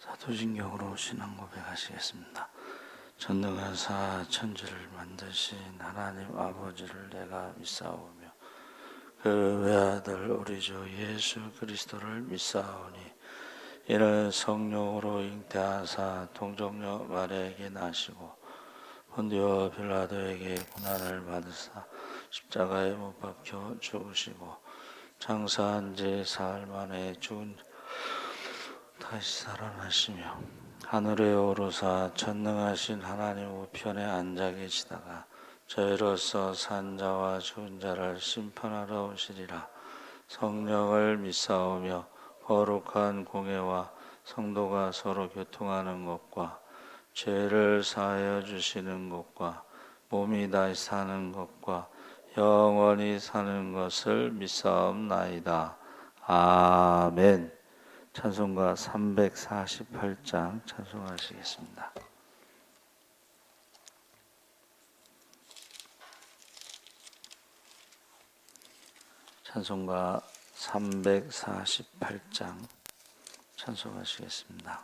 사도신경으로 신앙 고백하시겠습니다. 전능하사 천지를 만드신 하나님 아버지를 내가 믿사오며 그 외아들 우리 주 예수 그리스도를 믿사오니 이는 성령으로 잉태하사 동정녀 마리아에게 나시고 본디오 빌라도에게 고난을 받으사 십자가에 못 박혀 죽으시고 장사한 지 사흘 만에 죽은 다시 살아나시며 하늘에 오르사 전능하신 하나님 우편에 앉아 계시다가 저희로서 산 자와 죽은 자를 심판하러 오시리라. 성령을 믿사오며 거룩한 공회와 성도가 서로 교통하는 것과 죄를 사하여 주시는 것과 몸이 다시 사는 것과 영원히 사는 것을 믿사옵나이다. 아멘. 찬송가 348장 찬송하시겠습니다. 찬송가 348장 찬송하시겠습니다.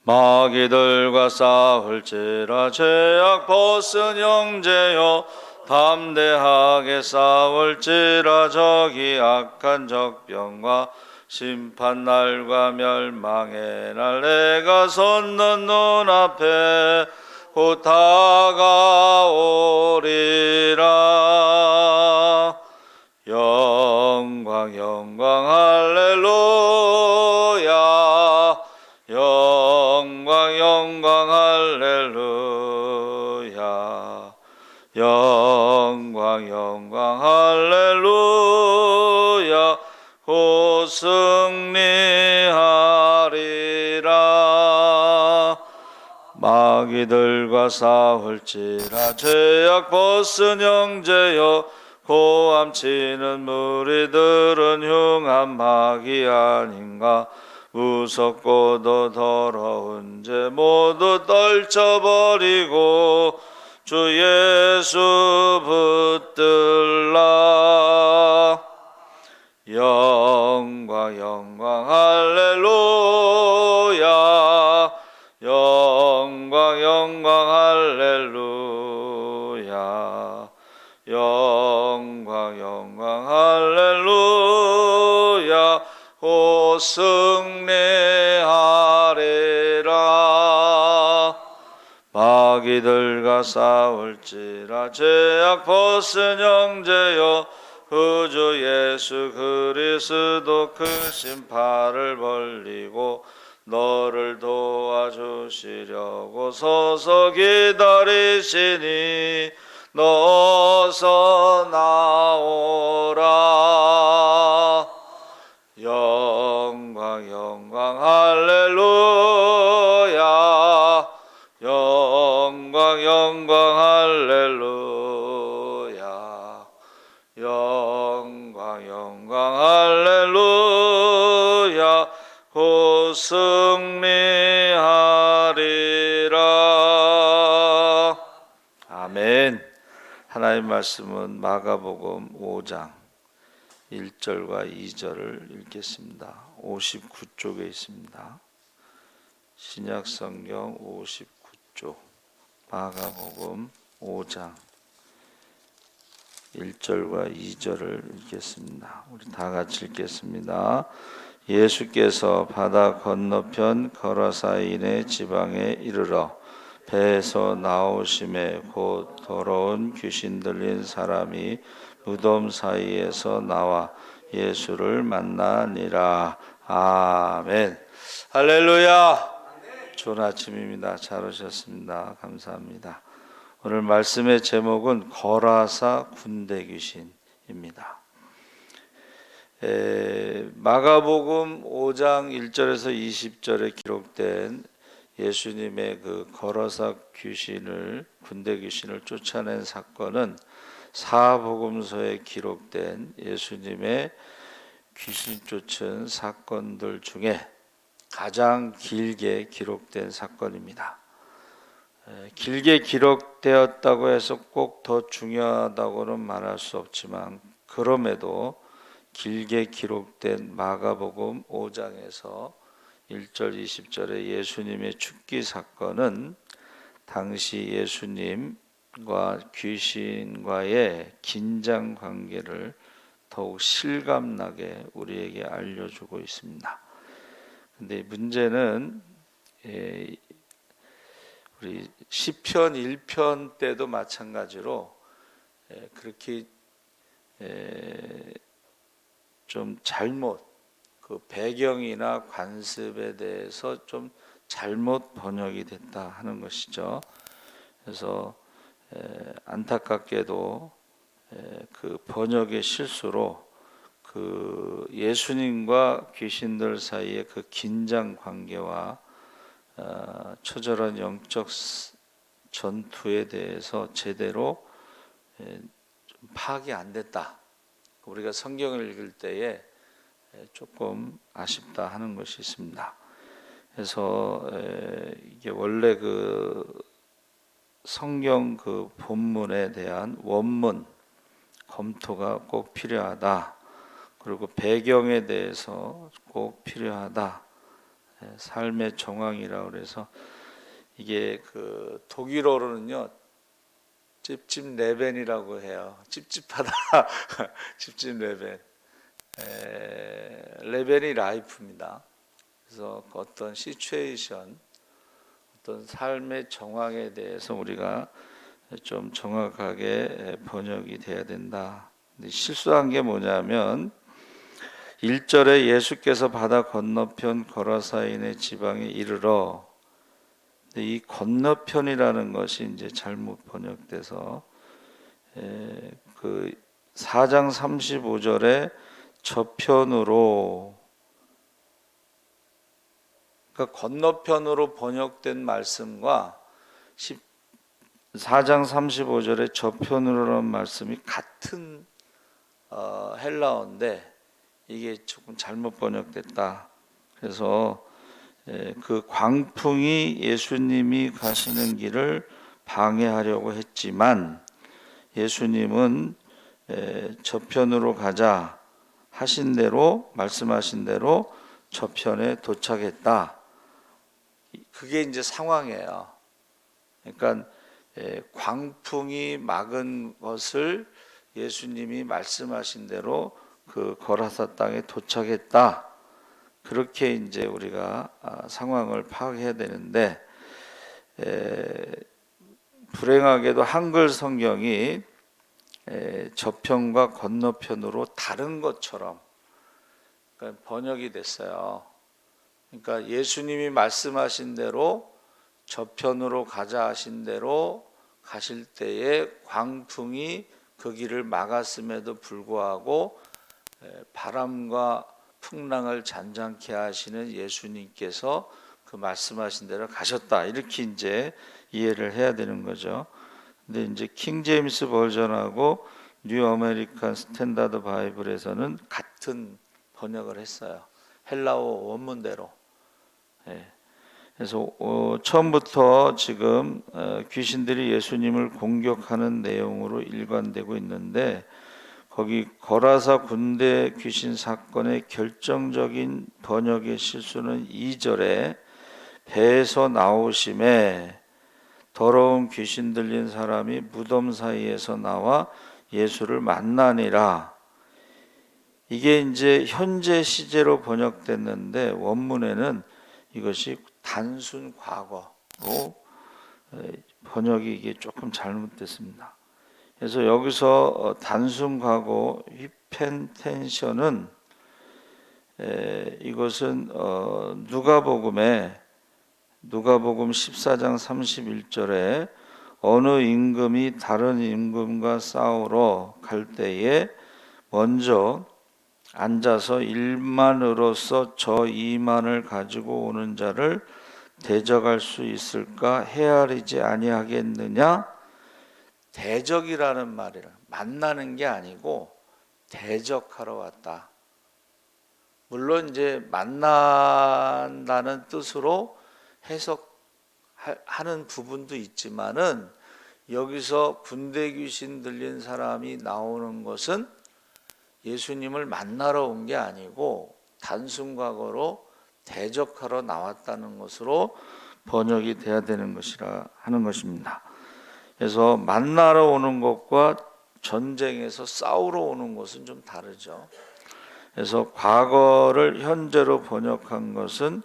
마귀들과 싸울지라 죄악 벗은 형제여 담대하게 싸울지라 저기 악한 적병과 심판날과 멸망의 날 내가 섰는 눈앞에 곧 다가오리라. 영광 영광 할렐루야. 영광 영광 할렐루야. 영광 영광 할렐루야. 곧 승리하리라. 마귀들과 싸울지라 죄악 벗은 형제여 고함 치는 무리들은 흉한 마귀 아닌가. 무섭고도 더러운 죄 모두 떨쳐버리고 주 예수 붙들라. 영광 영광 할렐루야. 영광 영광 할렐루야. 영광 영광 할렐루야. 곧 승리하리라. 마귀들과 싸울지라 죄악 벗은 형제여 그 주 예수 그리스도 크신 팔을 벌리고 너를 도와주시려고 서서 기다리시니 너 어서 나오라. 영광 영광 할렐루야. 영광 영광 할렐루야. 영광 영광 할렐루야. 곧 승리하리라. 아멘. 하나님 말씀은 마가복음 5장 1절과 2절을 읽겠습니다. 59쪽에 있습니다. 신약성경 59쪽 마가복음 5장 1절과 2절을 읽겠습니다. 우리 다 같이 읽겠습니다. 예수께서 바다 건너편 거라사인의 지방에 이르러 배에서 나오심에 곧 더러운 귀신 들린 사람이 무덤 사이에서 나와 예수를 만나니라. 아멘. 할렐루야. 좋은 아침입니다. 잘 오셨습니다. 감사합니다. 오늘 말씀의 제목은 거라사 군대 귀신입니다. 마가복음 5장 1절에서 20절에 기록된 예수님의 그 거라사 귀신을 군대 귀신을 쫓아낸 사건은 사복음서에 기록된 예수님의 귀신 쫓은 사건들 중에 가장 길게 기록된 사건입니다. 길게 기록되었다고 해서 꼭 더 중요하다고는 말할 수 없지만 그럼에도 길게 기록된 마가복음 5장에서 1절 20절의 예수님의 죽기 사건은 당시 예수님과 귀신과의 긴장 관계를 더욱 실감나게 우리에게 알려주고 있습니다. 근데 문제는 우리 시편 1편 때도 마찬가지로 그렇게 좀 잘못 그 배경이나 관습에 대해서 좀 잘못 번역이 됐다 하는 것이죠. 그래서 안타깝게도 그 번역의 실수로 그 예수님과 귀신들 사이의 그 긴장 관계와 처절한 영적 전투에 대해서 제대로 좀 파악이 안 됐다. 우리가 성경을 읽을 때에 조금 아쉽다 하는 것이 있습니다. 그래서 이게 원래 그 성경 그 본문에 대한 원문 검토가 꼭 필요하다. 그리고 배경에 대해서 꼭 필요하다. 삶의 정황이라 그래서 이게 그 독일어로는요 찝찝 레벤이라고 해요. 찝찝하다. 찝찝 레벤. 레벤이 라이프입니다. 그래서 어떤 시츄에이션, 어떤 삶의 정황에 대해서 우리가 좀 정확하게 번역이 돼야 된다. 근데 실수한 게 뭐냐면 1절에 예수께서 바다 건너편 거라사인의 지방에 이르러, 이 건너편이라는 것이 이제 잘못 번역돼서 그 4장 35절에 저편으로, 그러니까 건너편으로 번역된 말씀과 4장 35절에 저편으로라는 말씀이 같은 헬라어인데 이게 조금 잘못 번역됐다. 그래서 그 광풍이 예수님이 가시는 길을 방해하려고 했지만 예수님은 저편으로 가자 하신 대로, 말씀하신 대로 저편에 도착했다. 그게 이제 상황이에요. 그러니까 광풍이 막은 것을 예수님이 말씀하신 대로 그 거라사 땅에 도착했다. 그렇게 이제 우리가 상황을 파악해야 되는데, 불행하게도 한글 성경이 저편과 건너편으로 다른 것처럼 그러니까 번역이 됐어요. 그러니까 예수님이 말씀하신 대로 저편으로 가자 하신 대로 가실 때에 광풍이 그 길을 막았음에도 불구하고 바람과 풍랑을 잔잔케 하시는 예수님께서 그 말씀하신 대로 가셨다. 이렇게 이제 이해를 해야 되는 거죠. 근데 이제 킹 제임스 버전하고 뉴 아메리칸 스탠다드 바이블에서는 같은 번역을 했어요. 헬라어 원문대로. 그래서 처음부터 지금 귀신들이 예수님을 공격하는 내용으로 일관되고 있는데, 거기 거라사 군대 귀신 사건의 결정적인 번역의 실수는 2절에 배에서 나오심에 더러운 귀신 들린 사람이 무덤 사이에서 나와 예수를 만나니라. 이게 이제 현재 시제로 번역됐는데 원문에는 이것이 단순 과거로 번역이 이게 조금 잘못됐습니다. 그래서 여기서 단순 과거 휘펜텐션은 이것은 누가복음 14장 31절에 어느 임금이 다른 임금과 싸우러 갈 때에 먼저 앉아서 1만으로서 저 2만을 가지고 오는 자를 대적할 수 있을까 헤아리지 아니하겠느냐. 대적이라는 말이라 만나는 게 아니고 대적하러 왔다. 물론 이제 만난다는 뜻으로 해석하는 부분도 있지만은 여기서 군대 귀신 들린 사람이 나오는 것은 예수님을 만나러 온 게 아니고 단순 과거로 대적하러 나왔다는 것으로 번역이 돼야 되는 것이라 하는 것입니다. 그래서 만나러 오는 것과 전쟁에서 싸우러 오는 것은 좀 다르죠. 그래서 과거를 현재로 번역한 것은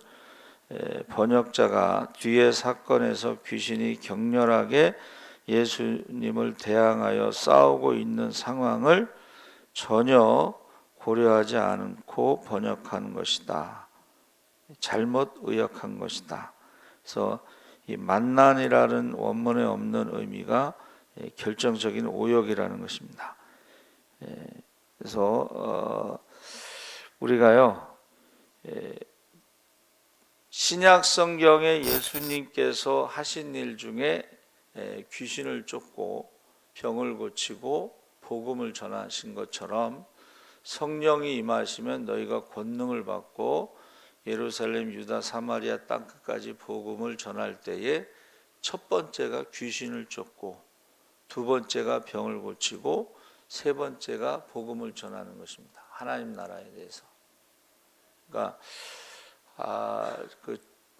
번역자가 뒤에 사건에서 귀신이 격렬하게 예수님을 대항하여 싸우고 있는 상황을 전혀 고려하지 않고 번역한 것이다. 잘못 의역한 것이다. 그래서 이 만난이라는 원문에 없는 의미가 결정적인 오역이라는 것입니다. 그래서 우리가요, 신약 성경에 예수님께서 하신 일 중에 귀신을 쫓고 병을 고치고 복음을 전하신 것처럼 성령이 임하시면 너희가 권능을 받고 예루살렘, 유다, 사마리아 땅끝까지 복음을 전할 때에 첫 번째가 귀신을 쫓고 두 번째가 병을 고치고 세 번째가 복음을 전하는 것입니다. 하나님 나라에 대해서. 그러니까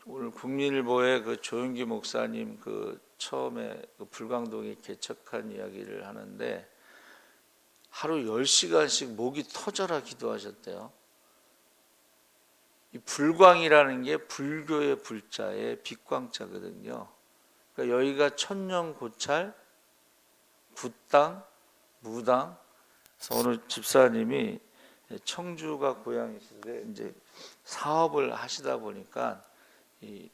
오늘 국민일보의 그 조윤기 목사님 처음에 불광동에 개척한 이야기를 하는데 하루 10시간씩 목이 터져라 기도하셨대요. 이 불광이라는 게 불교의 불자에 빛광자거든요. 그러니까 여기가 천년고찰, 굿당, 무당. 그래서 오늘 집사님이 청주가 고향이신데 이제 사업을 하시다 보니까 이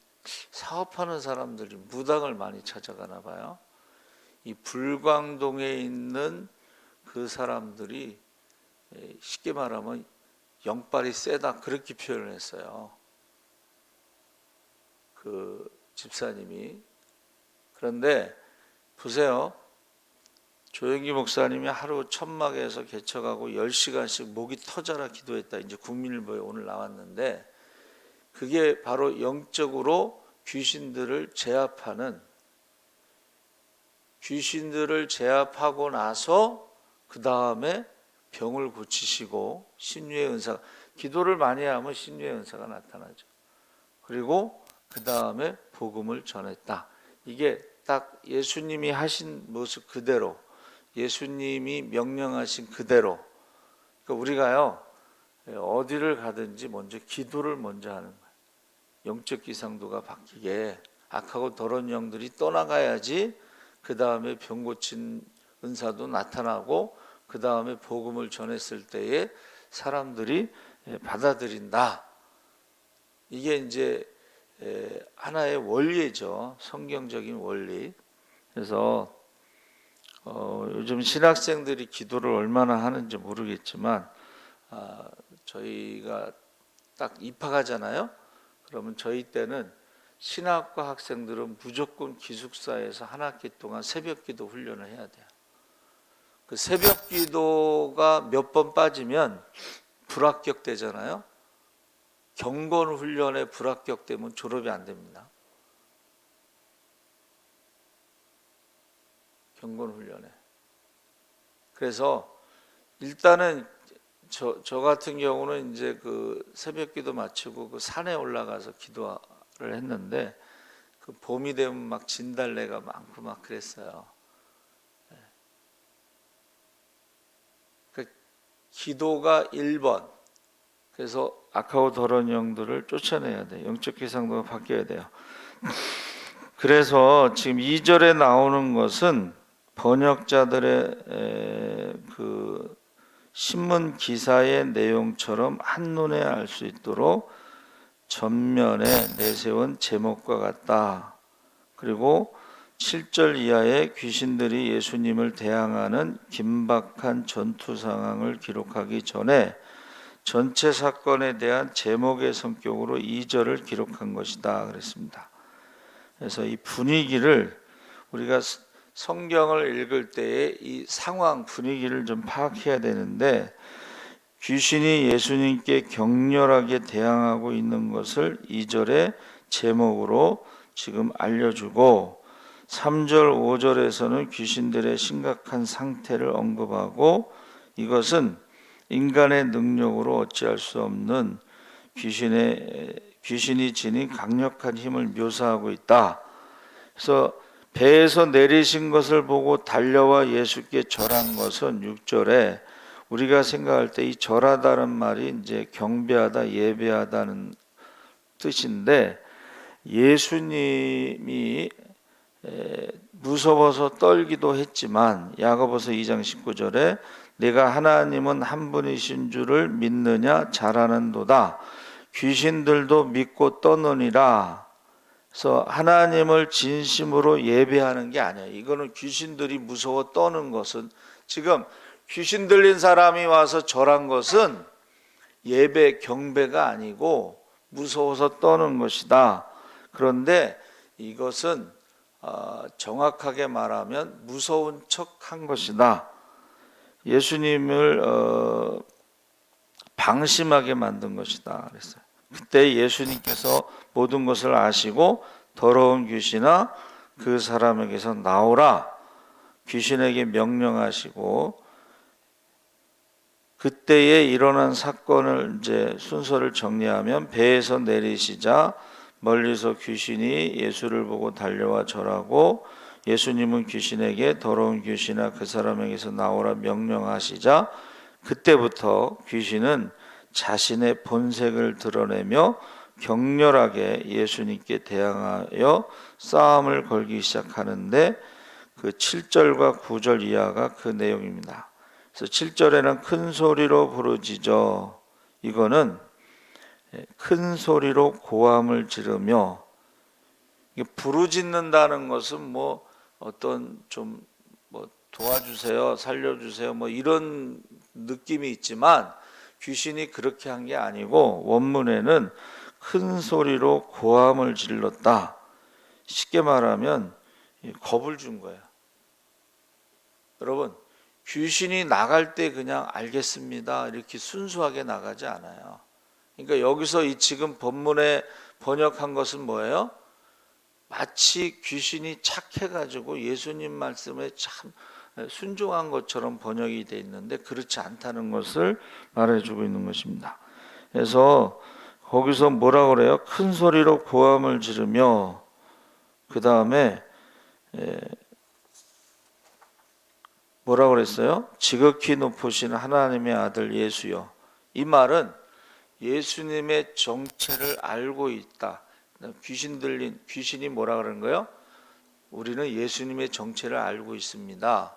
사업하는 사람들이 무당을 많이 찾아가나 봐요. 이 불광동에 있는 그 사람들이 쉽게 말하면 영빨이 세다 그렇게 표현을 했어요. 그 집사님이. 그런데 보세요. 조영기 목사님이 하루 천막에서 개척하고 10시간씩 목이 터져라 기도했다. 이제 국민일보에 오늘 나왔는데 그게 바로 영적으로 귀신들을 제압하고 나서 그 다음에 병을 고치시고 신유의 은사, 기도를 많이 하면 신유의 은사가 나타나죠. 그리고 그 다음에 복음을 전했다. 이게 딱 예수님이 하신 모습 그대로, 예수님이 명령하신 그대로. 그러니까 우리가요 어디를 가든지 먼저 기도를 먼저 하는 거예요. 영적 기상도가 바뀌게 악하고 더러운 영들이 떠나가야지 그 다음에 병 고친 은사도 나타나고 그 다음에 복음을 전했을 때에 사람들이 받아들인다. 이게 이제 하나의 원리죠. 성경적인 원리. 그래서 요즘 신학생들이 기도를 얼마나 하는지 모르겠지만 저희가 딱 입학하잖아요. 그러면 저희 때는 신학과 학생들은 무조건 기숙사에서 한 학기 동안 새벽기도 훈련을 해야 돼요. 그 새벽기도가 몇 번 빠지면 불합격되잖아요. 경건 훈련에 불합격되면 졸업이 안 됩니다. 경건 훈련에. 그래서 일단은 저 같은 경우는 이제 그 새벽기도 마치고 그 산에 올라가서 기도를 했는데 그 봄이 되면 막 진달래가 많고 막 그랬어요. 그 기도가 1번. 그래서 악하고 더러운 영들을 쫓아내야 돼요. 영적 기상도가 바뀌어야 돼요. 그래서 지금 2절에 나오는 것은 번역자들의 그 신문 기사의 내용처럼 한눈에 알 수 있도록 전면에 내세운 제목과 같다. 그리고 7절 이하에 귀신들이 예수님을 대항하는 긴박한 전투 상황을 기록하기 전에 전체 사건에 대한 제목의 성격으로 2절을 기록한 것이다 그랬습니다. 그래서 이 분위기를 우리가 성경을 읽을 때에 이 상황 분위기를 좀 파악해야 되는데 귀신이 예수님께 격렬하게 대항하고 있는 것을 2절의 제목으로 지금 알려주고 3절, 5절에서는 귀신들의 심각한 상태를 언급하고 이것은 인간의 능력으로 어찌할 수 없는 귀신의 귀신이 지닌 강력한 힘을 묘사하고 있다. 그래서 배에서 내리신 것을 보고 달려와 예수께 절한 것은 6절에 우리가 생각할 때 이 절하다는 말이 이제 경배하다, 예배하다는 뜻인데, 예수님이 무서워서 떨기도 했지만 야고보서 2장 19절에 내가 하나님은 한 분이신 줄을 믿느냐 잘하는도다. 귀신들도 믿고 떠느니라. 그래서 하나님을 진심으로 예배하는 게 아니에요. 이거는 귀신들이 무서워 떠는 것은, 지금 귀신 들린 사람이 와서 절한 것은 예배 경배가 아니고 무서워서 떠는 것이다. 그런데 이것은 정확하게 말하면 무서운 척한 것이다. 예수님을 방심하게 만든 것이다 그랬어요. 그때 예수님께서 모든 것을 아시고 더러운 귀신아 그 사람에게서 나오라 귀신에게 명령하시고, 그때에 일어난 사건을 이제 순서를 정리하면 배에서 내리시자 멀리서 귀신이 예수를 보고 달려와 절하고, 예수님은 귀신에게 더러운 귀신아 그 사람에게서 나오라 명령하시자 그때부터 귀신은 자신의 본색을 드러내며 격렬하게 예수님께 대항하여 싸움을 걸기 시작하는데, 그 7절과 9절 이하가 그 내용입니다. 그래서 7절에는 큰 소리로 부르짖어, 이거는 큰 소리로 고함을 지르며, 부르짖는다는 것은 뭐 어떤 좀 뭐 도와주세요, 살려주세요 뭐 이런 느낌이 있지만 귀신이 그렇게 한 게 아니고 원문에는 큰 소리로 고함을 질렀다. 쉽게 말하면 겁을 준 거예요. 여러분, 귀신이 나갈 때 그냥 알겠습니다 이렇게 순수하게 나가지 않아요. 그러니까 여기서 이 지금 본문에 번역한 것은 뭐예요? 마치 귀신이 착해가지고 예수님 말씀에 참 순종한 것처럼 번역이 되어 있는데 그렇지 않다는 것을 말해주고 있는 것입니다. 그래서 거기서 뭐라 그래요? 큰 소리로 고함을 지르며, 그 다음에 뭐라 그랬어요? 지극히 높으신 하나님의 아들 예수여. 이 말은 예수님의 정체를 알고 있다. 귀신이 뭐라 그러는 거예요? 우리는 예수님의 정체를 알고 있습니다.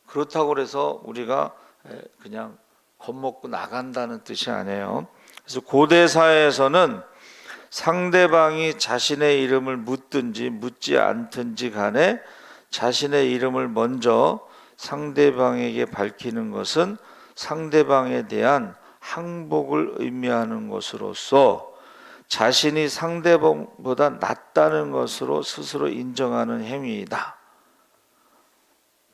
그렇다고 해서 우리가 그냥 겁먹고 나간다는 뜻이 아니에요. 그래서 고대 사회에서는 상대방이 자신의 이름을 묻든지 묻지 않든지 간에 자신의 이름을 먼저 상대방에게 밝히는 것은 상대방에 대한 항복을 의미하는 것으로서 자신이 상대방보다 낫다는 것으로 스스로 인정하는 행위이다.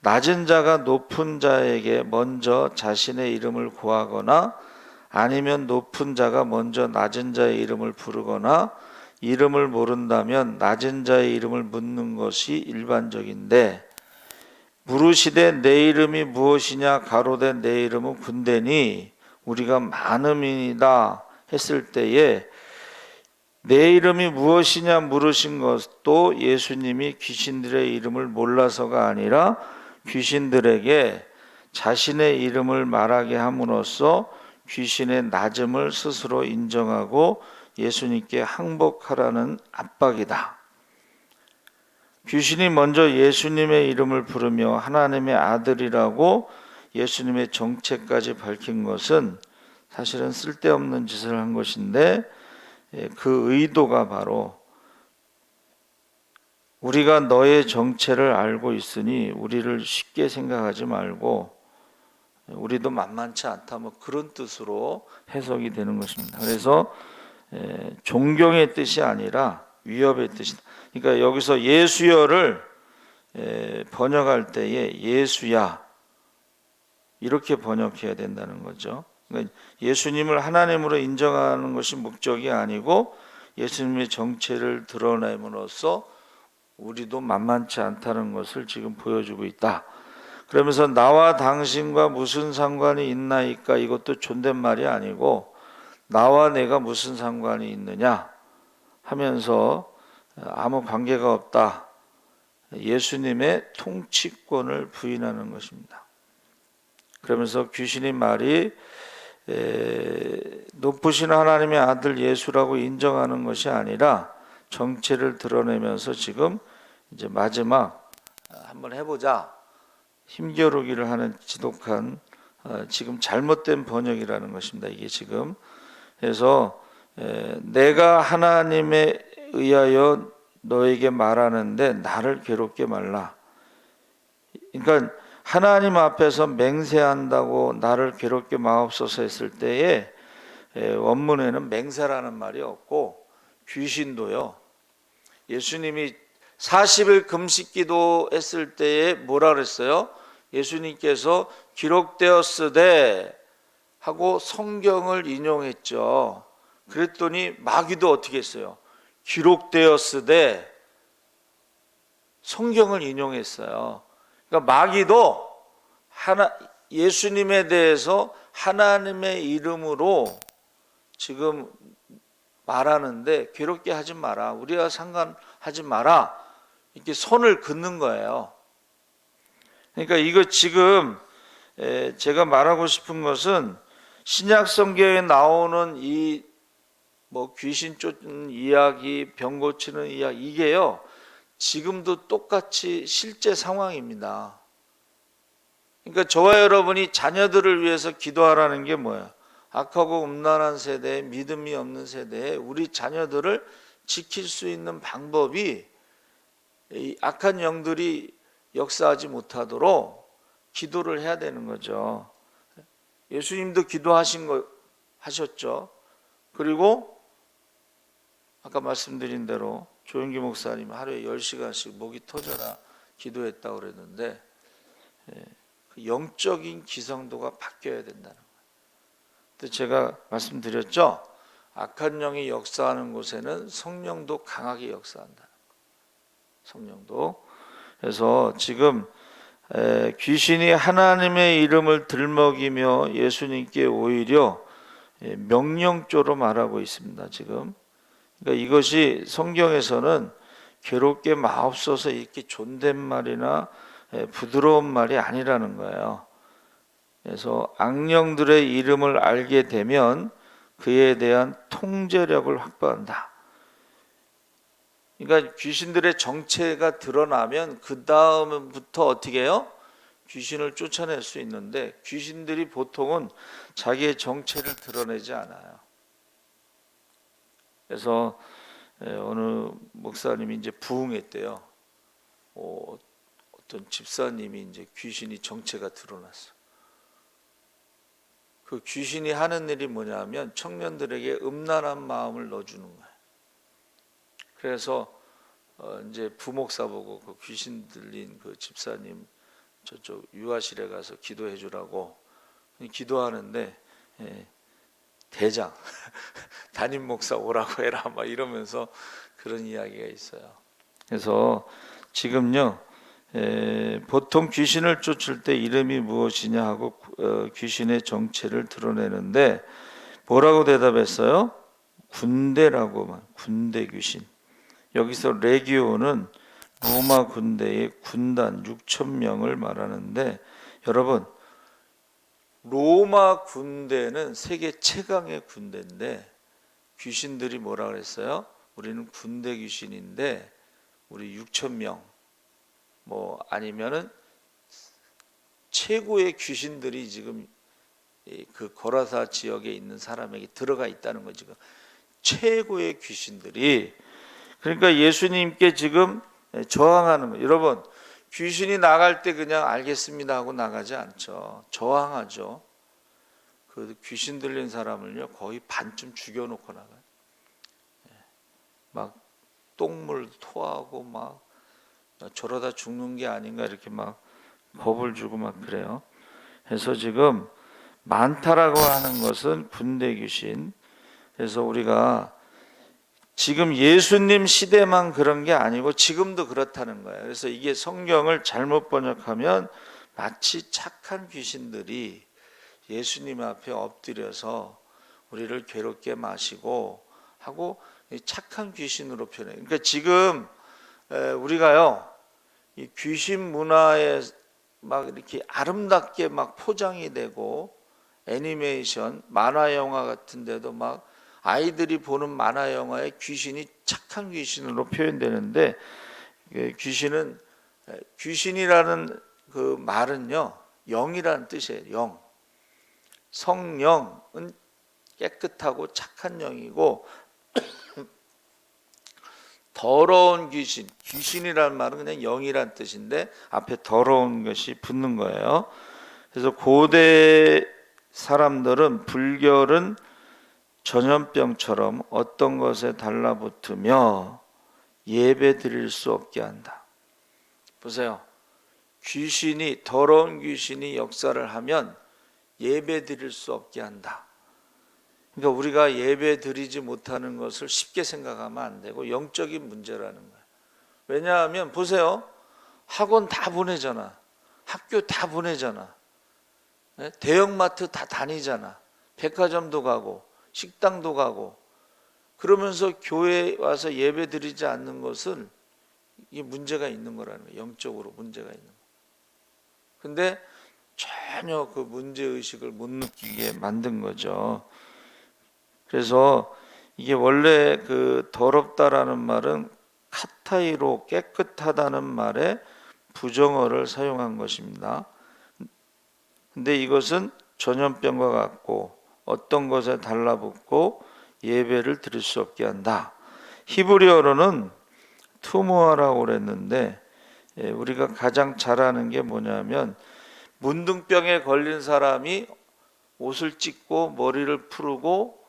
낮은 자가 높은 자에게 먼저 자신의 이름을 고하거나 아니면 높은 자가 먼저 낮은 자의 이름을 부르거나 이름을 모른다면 낮은 자의 이름을 묻는 것이 일반적인데, 물으시되 내 이름이 무엇이냐 가로되 내 이름은 군대니 우리가 많음이다 했을 때에 내 이름이 무엇이냐 물으신 것도 예수님이 귀신들의 이름을 몰라서가 아니라 귀신들에게 자신의 이름을 말하게 함으로써 귀신의 낮음을 스스로 인정하고 예수님께 항복하라는 압박이다. 귀신이 먼저 예수님의 이름을 부르며 하나님의 아들이라고 예수님의 정체까지 밝힌 것은 사실은 쓸데없는 짓을 한 것인데, 그 의도가 바로 우리가 너의 정체를 알고 있으니 우리를 쉽게 생각하지 말고 우리도 만만치 않다 뭐 그런 뜻으로 해석이 되는 것입니다. 그래서 존경의 뜻이 아니라 위협의 뜻이다. 그러니까 여기서 예수여를 번역할 때에 예수야 이렇게 번역해야 된다는 거죠. 그러니까 예수님을 하나님으로 인정하는 것이 목적이 아니고 예수님의 정체를 드러냄으로써 우리도 만만치 않다는 것을 지금 보여주고 있다. 그러면서 나와 당신과 무슨 상관이 있나이까, 이것도 존댓말이 아니고 나와 내가 무슨 상관이 있느냐 하면서 아무 관계가 없다. 예수님의 통치권을 부인하는 것입니다. 그러면서 귀신이 말이 높으신 하나님의 아들 예수라고 인정하는 것이 아니라 정체를 드러내면서 지금 이제 마지막 한번 해보자 힘겨루기를 하는 지독한 지금 잘못된 번역이라는 것입니다. 이게 지금 그래서 내가 하나님에 의하여 너에게 말하는데 나를 괴롭게 말라. 그러니까 하나님 앞에서 맹세한다고 나를 괴롭게 마옵소서 했을 때에 원문에는 맹세라는 말이 없고 귀신도요. 예수님이 40일 금식 기도했을 때에 뭐라 그랬어요? 예수님께서 기록되었으되 하고 성경을 인용했죠. 그랬더니 마귀도 어떻게 했어요? 기록되었으되 성경을 인용했어요. 그러니까 마귀도 예수님에 대해서 하나님의 이름으로 지금 말하는데 괴롭게 하지 마라. 우리와 상관하지 마라. 이렇게 선을 긋는 거예요. 그러니까 이거 지금 제가 말하고 싶은 것은 신약 성경에 나오는 이 뭐 귀신 쫓는 이야기, 병 고치는 이야기 이게요. 지금도 똑같이 실제 상황입니다. 그러니까 저와 여러분이 자녀들을 위해서 기도하라는 게 뭐야? 악하고 음란한 세대에 믿음이 없는 세대에 우리 자녀들을 지킬 수 있는 방법이 이 악한 영들이 역사하지 못하도록 기도를 해야 되는 거죠. 예수님도 하셨죠. 그리고 아까 말씀드린 대로 조영기 목사님 하루에 10시간씩 목이 터져라 기도했다고 그랬는데 그 영적인 기성도가 바뀌어야 된다는 거예요. 근데 제가 말씀드렸죠. 악한 영이 역사하는 곳에는 성령도 강하게 역사한다는 거예요. 성령도. 그래서 지금 귀신이 하나님의 이름을 들먹이며 예수님께 오히려 명령조로 말하고 있습니다. 지금. 그러니까 이것이 성경에서는 괴롭게 마옵소서 이렇게 존댓말이나 부드러운 말이 아니라는 거예요. 그래서 악령들의 이름을 알게 되면 그에 대한 통제력을 확보한다. 그러니까 귀신들의 정체가 드러나면 그 다음부터 어떻게 해요? 귀신을 쫓아낼 수 있는데 귀신들이 보통은 자기의 정체를 드러내지 않아요. 그래서 어느 목사님이 이제 부흥했대요. 어떤 집사님이 이제 귀신이 정체가 드러났어. 그 귀신이 하는 일이 뭐냐면 청년들에게 음란한 마음을 넣어주는 거예요. 그래서 이제 부목사 보고 그 귀신 들린 그 집사님 저쪽 유아실에 가서 기도해 주라고 기도하는데 대장 담임 목사 오라고 해라 막 이러면서 그런 이야기가 있어요. 그래서 지금요 보통 귀신을 쫓을 때 이름이 무엇이냐 하고 귀신의 정체를 드러내는데 뭐라고 대답했어요? 군대라고만. 군대 귀신. 여기서 레기오는 로마 군대의 군단 6,000명을 말하는데 여러분 로마 군대는 세계 최강의 군대인데 귀신들이 뭐라 그랬어요? 우리는 군대 귀신인데 우리 6,000명 뭐 아니면은 최고의 귀신들이 지금 그 고라사 지역에 있는 사람에게 들어가 있다는 거죠. 지금 최고의 귀신들이 그러니까 예수님께 지금 저항하는 거예요. 여러분 귀신이 나갈 때 그냥 알겠습니다 하고 나가지 않죠. 저항하죠. 그 귀신 들린 사람을요 거의 반쯤 죽여놓고 나가요. 막 똥물 토하고 막 저러다 죽는 게 아닌가 이렇게 막 겁을 주고 막 그래요. 그래서 지금 많다라고 하는 것은 군대 귀신. 그래서 우리가 지금 예수님 시대만 그런 게 아니고 지금도 그렇다는 거예요. 그래서 이게 성경을 잘못 번역하면 마치 착한 귀신들이 예수님 앞에 엎드려서 우리를 괴롭게 마시고 하고 착한 귀신으로 표현해요. 그러니까 지금 우리가요, 이 귀신 문화에 막 이렇게 아름답게 막 포장이 되고 애니메이션, 만화 영화 같은 데도 막 아이들이 보는 만화 영화에 귀신이 착한 귀신으로 표현되는데, 귀신은, 귀신이라는 그 말은요, 영이라는 뜻이에요. 영. 성령은 깨끗하고 착한 영이고, 더러운 귀신, 귀신이라는 말은 그냥 영이란 뜻인데 앞에 더러운 것이 붙는 거예요. 그래서 고대 사람들은 불결은 전염병처럼 어떤 것에 달라붙으며 예배 드릴 수 없게 한다. 보세요. 귀신이, 더러운 귀신이 역사를 하면 예배 드릴 수 없게 한다. 그러니까 우리가 예배 드리지 못하는 것을 쉽게 생각하면 안 되고 영적인 문제라는 거예요. 왜냐하면 보세요. 학원 다 보내잖아. 학교 다 보내잖아. 대형마트 다 다니잖아. 백화점도 가고 식당도 가고. 그러면서 교회에 와서 예배 드리지 않는 것은 이게 문제가 있는 거라는 거예요. 영적으로 문제가 있는 거예요. 근데 전혀 그 문제의식을 못 느끼게 만든 거죠. 그래서 이게 원래 그 더럽다라는 말은 카타이로 깨끗하다는 말에 부정어를 사용한 것입니다. 근데 이것은 전염병과 같고 어떤 것에 달라붙고 예배를 드릴 수 없게 한다. 히브리어로는 투무아라고 그랬는데, 우리가 가장 잘 아는 게 뭐냐면 문둥병에 걸린 사람이 옷을 찢고 머리를 풀고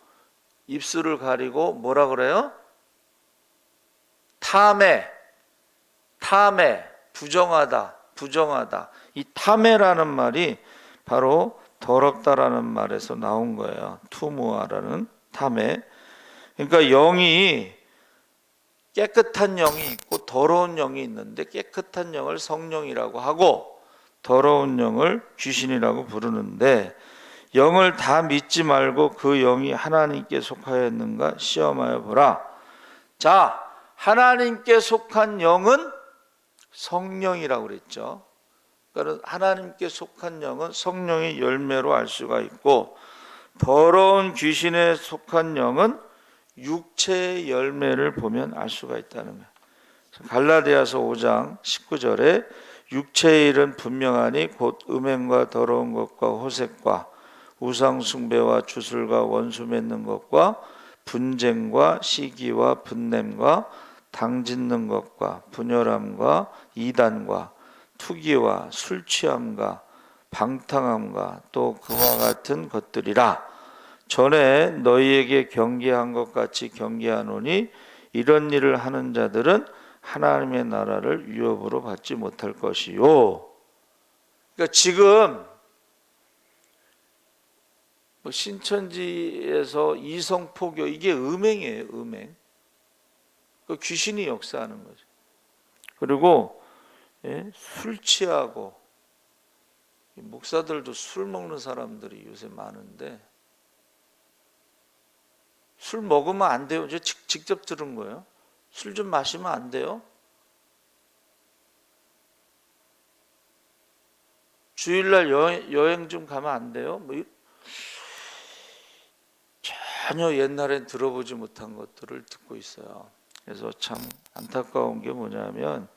입술을 가리고 뭐라 그래요? 탐해, 부정하다. 이 탐해라는 말이 바로 더럽다라는 말에서 나온 거예요. 투무아라는 탐해. 그러니까 영이, 깨끗한 영이 있고 더러운 영이 있는데 깨끗한 영을 성령이라고 하고 더러운 영을 귀신이라고 부르는데, 영을 다 믿지 말고 그 영이 하나님께 속하였는가 시험하여 보라. 자, 하나님께 속한 영은 성령이라고 그랬죠. 그러니까 하나님께 속한 영은 성령의 열매로 알 수가 있고, 더러운 귀신에 속한 영은 육체의 열매를 보면 알 수가 있다는 거예요. 갈라디아서 5장 19절에 육체의 일은 분명하니 곧 음행과 더러운 것과 호색과 우상 숭배와 주술과 원수 맺는 것과 분쟁과 시기와 분냄과 당짓는 것과 분열함과 이단과 투기와 술 취함과 방탕함과 또 그와 같은 것들이라. 전에 너희에게 경계한 것 같이 경계하노니 이런 일을 하는 자들은 하나님의 나라를 유업으로 받지 못할 것이요. 그러니까 지금 신천지에서 이성포교, 이게 음행이에요. 음행. 그 귀신이 역사하는 거죠. 그리고 술 취하고, 목사들도 술 먹는 사람들이 요새 많은데 술 먹으면 안 돼요. 제가 직접 들은 거예요. 술 좀 마시면 안 돼요. 주일날 여행 좀 가면 안 돼요. 전혀 옛날엔 들어보지 못한 것들을 듣고 있어요. 그래서 참 안타까운 게 뭐냐면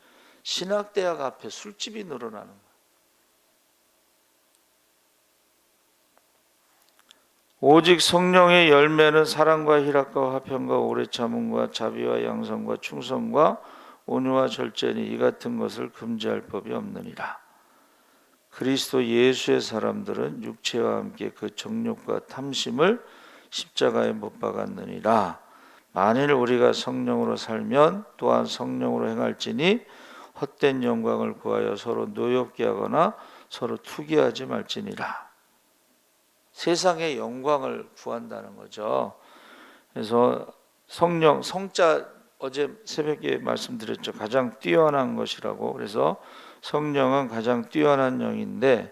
신학대학 앞에 술집이 늘어나는 거예요. 오직 성령의 열매는 사랑과 희락과 화평과 오래 참음과 자비와 양성과 충성과 온유와 절제니 이 같은 것을 금지할 법이 없느니라. 그리스도 예수의 사람들은 육체와 함께 그 정욕과 탐심을 십자가에 못 박았느니라. 만일 우리가 성령으로 살면 또한 성령으로 행할지니 헛된 영광을 구하여 서로 노엽게 하거나 서로 투기하지 말지니라. 세상의 영광을 구한다는 거죠. 그래서 성령, 성자 어제 새벽에 말씀드렸죠. 가장 뛰어난 것이라고. 그래서 성령은 가장 뛰어난 영인데,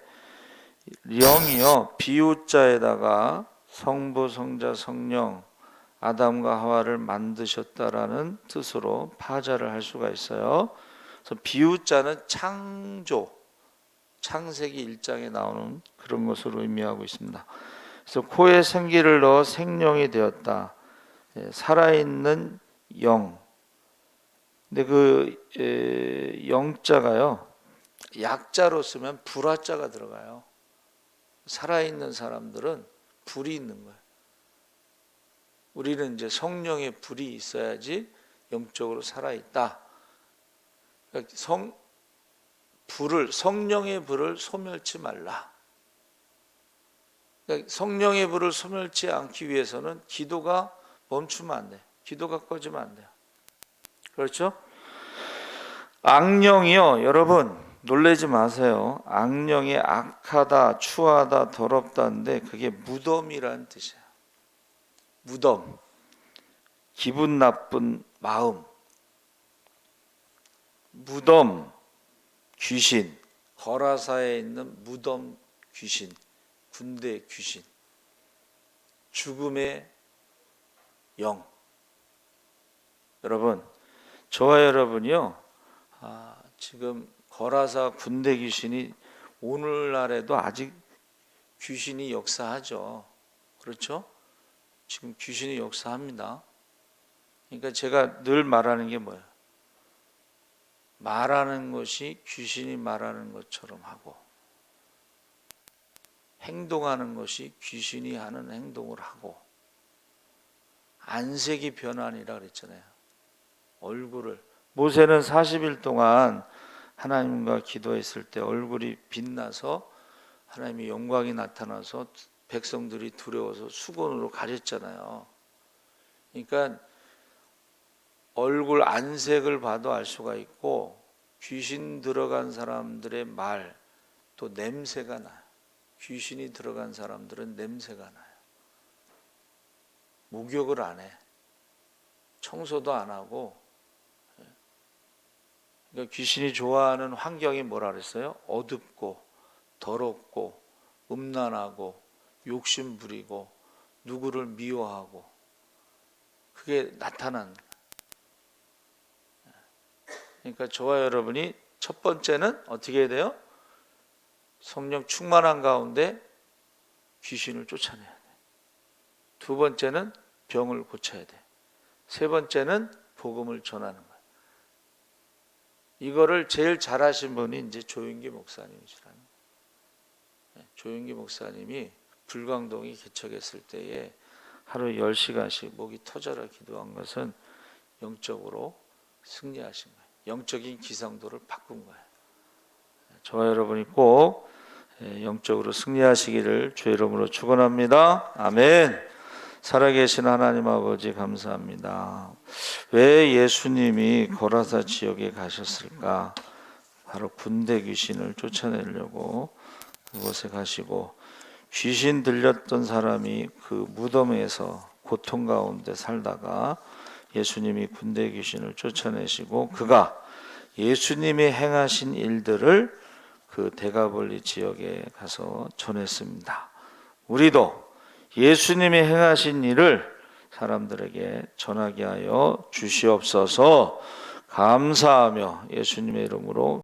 영이요 비유자에다가 성부, 성자, 성령, 아담과 하와를 만드셨다라는 뜻으로 파자를 할 수가 있어요. 그래서 비유자는 창조, 창세기 1장에 나오는 그런 것으로 의미하고 있습니다. 그래서 코에 생기를 넣어 생명이 되었다. 살아있는 영. 근데 그 영자가요, 약자로 쓰면 불화자가 들어가요. 살아있는 사람들은 불이 있는 거예요. 우리는 이제 성령의 불이 있어야지 영적으로 살아있다. 그러니까 성령의 불을 소멸치 말라. 그러니까 성령의 불을 소멸치 않기 위해서는 기도가 멈추면 안 돼. 기도가 꺼지면 안 돼요. 그렇죠? 악령이요, 여러분 놀라지 마세요. 악령이 악하다, 추하다, 더럽다인데 그게 무덤이라는 뜻이에요. 무덤, 기분 나쁜 마음, 무덤, 귀신, 거라사에 있는 무덤 귀신, 군대 귀신, 죽음의 영. 여러분, 저와 여러분이요, 지금 거라사 군대 귀신이 오늘날에도 아직 귀신이 역사하죠. 그렇죠? 지금 귀신이 역사합니다. 그러니까 제가 늘 말하는 게 뭐예요? 말하는 것이 귀신이 말하는 것처럼 하고, 행동하는 것이 귀신이 하는 행동을 하고, 안색이 변환이라 그랬잖아요. 얼굴을, 모세는 40일 동안 하나님과 기도했을 때 얼굴이 빛나서 하나님의 영광이 나타나서 백성들이 두려워서 수건으로 가렸잖아요. 그러니까 얼굴 안색을 봐도 알 수가 있고, 귀신 들어간 사람들의 말, 또 냄새가 나요. 귀신이 들어간 사람들은 냄새가 나요. 목욕을 안 해. 청소도 안 하고. 그러니까 귀신이 좋아하는 환경이 뭐라 그랬어요? 어둡고 더럽고 음란하고 욕심 부리고 누구를 미워하고, 그게 나타난. 그러니까 저와 여러분이 첫 번째는 어떻게 해야 돼요? 성령 충만한 가운데 귀신을 쫓아내야 돼. 두 번째는 병을 고쳐야 돼. 세 번째는 복음을 전하는 거예요. 이거를 제일 잘하신 분이 이제 조윤기 목사님이시라는 거예요. 조윤기 목사님이 불광동이 개척했을 때에 하루 10시간씩 목이 터져라 기도한 것은 영적으로 승리하신 거예요. 영적인 기성도를 바꾼 거예요. 저와 여러분이 꼭 영적으로 승리하시기를 주의 이름으로 축원합니다. 아멘. 살아계신 하나님 아버지 감사합니다. 왜 예수님이 고라사 지역에 가셨을까? 바로 군대 귀신을 쫓아내려고 그곳에 가시고, 귀신 들렸던 사람이 그 무덤에서 고통 가운데 살다가 예수님이 군대 귀신을 쫓아내시고, 그가 예수님이 행하신 일들을 그 데가볼리 지역에 가서 전했습니다. 우리도 예수님이 행하신 일을 사람들에게 전하게 하여 주시옵소서. 감사하며 예수님의 이름으로